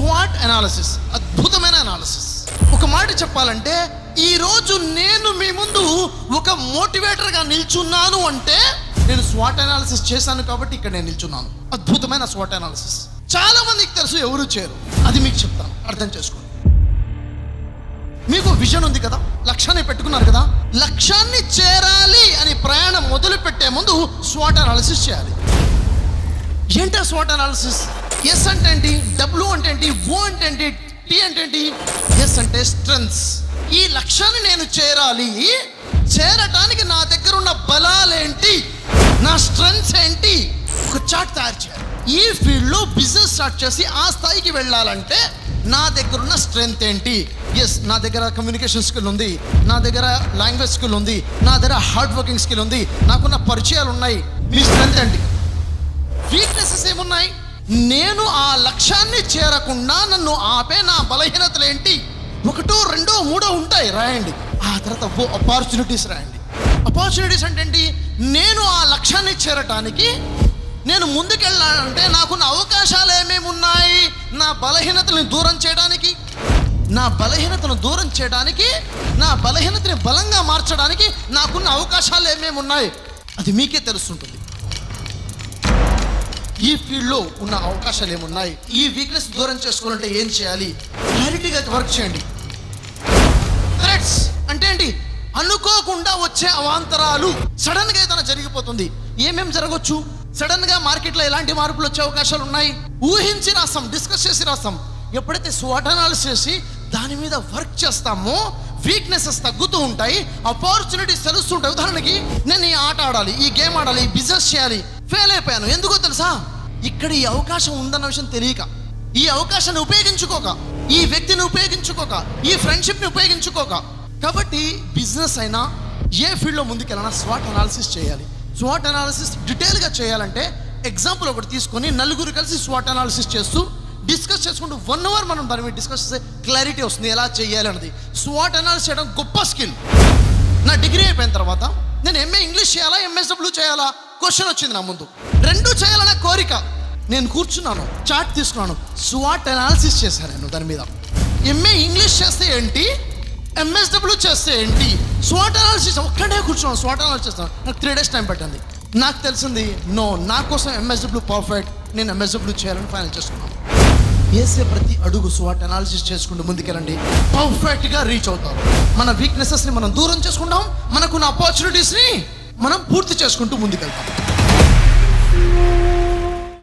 Swat analysis, అద్భుతమైన analysis. ఒక మాట చెప్పాలంటే ఈరోజు నేను మీ ముందు ఒక మోటివేటర్గా నిల్చున్నాను అంటే నేను స్వాట్ అనాలిసిస్ చేశాను కాబట్టి ఇక్కడ నేను నిల్చున్నాను. అద్భుతమైన స్వాట్ అనాలిసిస్. చాలా మందికి తెలుసు, ఎవరు చేయరు. అది మీకు చెప్తాను, అర్థం చేసుకోండి. మీకు విజన్ ఉంది కదా, లక్ష్యాన్ని పెట్టుకున్నారు కదా, లక్ష్యాన్ని చేరాలి అని ప్రయాణం మొదలు పెట్టే ముందు స్వాట్ అనాలిసిస్ చేయాలి. ఏంటి స్వాట్ అనాలిసిస్? ఎస్ అంటే ఏంటి, డబ్ల్యూ అంటే ఏంటి, ఓ అంటే ఏంటి, టీ అంటే ఏంటి? ఎస్ అంటే స్ట్రెంగ్త్స్. ఈ లక్ష్యాన్ని నేను చేరాలి, చేరటానికి నా దగ్గర ఉన్న బలాలేంటి, నా స్ట్రెంగ్త్స్ ఏంటి, ఒక చార్ట్ తయారు చేయాలి. ఈ ఫీల్డ్లో బిజినెస్ స్టార్ట్ చేసి ఆ స్థాయికి వెళ్ళాలంటే నా దగ్గర ఉన్న స్ట్రెంగ్త్ ఏంటి? ఎస్, నా దగ్గర కమ్యూనికేషన్ స్కిల్ ఉంది, నా దగ్గర లాంగ్వేజ్ స్కిల్ ఉంది, నా దగ్గర హార్డ్ వర్కింగ్ స్కిల్ ఉంది, నాకున్న పరిచయాలు ఉన్నాయి. మీ స్ట్రెంగ్త్ ఏంటి? వీక్నెసెస్ ఏమున్నాయి? నేను ఆ లక్ష్యాన్ని చేరకుండా నన్ను ఆపే నా బలహీనతలు ఏంటి? 1, 2, 3 ఉంటాయి, రాయండి. ఆ తర్వాత ఆపర్చునిటీస్ రాయండి. ఆపర్చునిటీస్ అంటే ఏంటి? నేను ఆ లక్ష్యాన్ని చేరటానికి, నేను ముందుకెళ్ళాలంటే నాకున్న అవకాశాలు ఏమేమి ఉన్నాయి? నా బలహీనతలను దూరం చేయడానికి, నా బలహీనతను దూరం చేయడానికి, నా బలహీనతని బలంగా మార్చడానికి నాకున్న అవకాశాలు ఏమేమి ఉన్నాయి అది మీకే తెలుస్తుంటుంది. ఈ ఫీల్డ్లో ఉన్న అవకాశాలు ఏమున్నాయి, ఈ వీక్నెస్ దూరం చేసుకోవాలంటే ఏం చేయాలి, క్లారిటీగా వర్క్ చేయండి. థ్రెట్స్ అంటే ఏంటి? అనుకోకుండా వచ్చే అవాంతరాలు. సడన్గా ఏదైనా జరిగిపోతుంది. ఏమేమి జరగవచ్చు? సడన్గా మార్కెట్లో ఎలాంటి మార్పులు వచ్చే అవకాశాలు ఉన్నాయి? ఊహించి రాస్తాం, డిస్కస్ చేసి రాస్తాం. ఎప్పుడైతే స్వాట్ అనాలిసిస్ చేసి దాని మీద వర్క్ చేస్తామో వీక్నెసెస్ తగ్గుతూ ఉంటాయి, ఆపర్చునిటీస్ తెలుస్తుంటాయి. ఉదాహరణకి నేను ఈ ఆట ఆడాలి, ఈ గేమ్ ఆడాలి, ఈ బిజినెస్ చేయాలి, ఫెయిల్ అయిపోయాను. ఎందుకో తెలుసా? ఇక్కడ ఈ అవకాశం ఉందన్న విషయం తెలియక, ఈ అవకాశాన్ని ఉపయోగించుకోక, ఈ వ్యక్తిని ఉపయోగించుకోక, ఈ ఫ్రెండ్షిప్ని ఉపయోగించుకోక. కాబట్టి బిజినెస్ అయినా ఏ ఫీల్డ్లో ముందుకెళ్ళినా స్వాట్ అనాలిసిస్ చేయాలి. స్వాట్ అనాలిసిస్ డీటెయిల్గా చేయాలంటే ఎగ్జాంపుల్ ఒకటి తీసుకొని నలుగురు కలిసి స్వాట్ అనాలిసిస్ చేస్తూ డిస్కస్ చేసుకుంటూ 1 hour మనం దాని మీద డిస్కస్ చేస్తే క్లారిటీ వస్తుంది ఎలా చేయాలి అన్నది. స్వాట్ అనాలిసిస్ చేయడం గొప్ప స్కిల్. నా డిగ్రీ అయిపోయిన తర్వాత నేను ఎంఏ ఇంగ్లీష్ చేయాలా, ఎంఎస్డబ్ల్యూ చేయాలా క్వశ్చన్ వచ్చింది నా ముందు. 2 చేయాలనే కోరిక. నేను కూర్చున్నాను, చార్ట్ తీసుకున్నాను, స్వాట్ అనాలిసిస్ చేశాను. నేను దాని మీద ఎంఏ ఇంగ్లీష్ చేస్తే ఏంటి, ఎంఎస్డబ్ల్యూ చేస్తే ఏంటి, స్వాట్ అనాలిసిస్ ఒక్కడే కూర్చున్నాను, స్వాట్ అనాలిసిస్ చేస్తాను. నాకు 3 days టైం పట్టింది. నాకు తెలిసింది నా కోసం ఎంఎస్డబ్ల్యూ పర్ఫెక్ట్, నేను ఎంఎస్డబ్ల్యూ చేయాలని ఫైనల్ చేసుకున్నాను. వేసే ప్రతి అడుగు స్వాట్ అనాలిసిస్ చేసుకుంటూ ముందుకెళ్ళండి, పర్ఫెక్ట్గా రీచ్ అవుతారు. మన వీక్నెసెస్ని మనం దూరం చేసుకుంటాం, మనకున్న ఆపర్చునిటీస్ని మనం పూర్తి చేసుకుంటూ ముందుకెళ్తాం.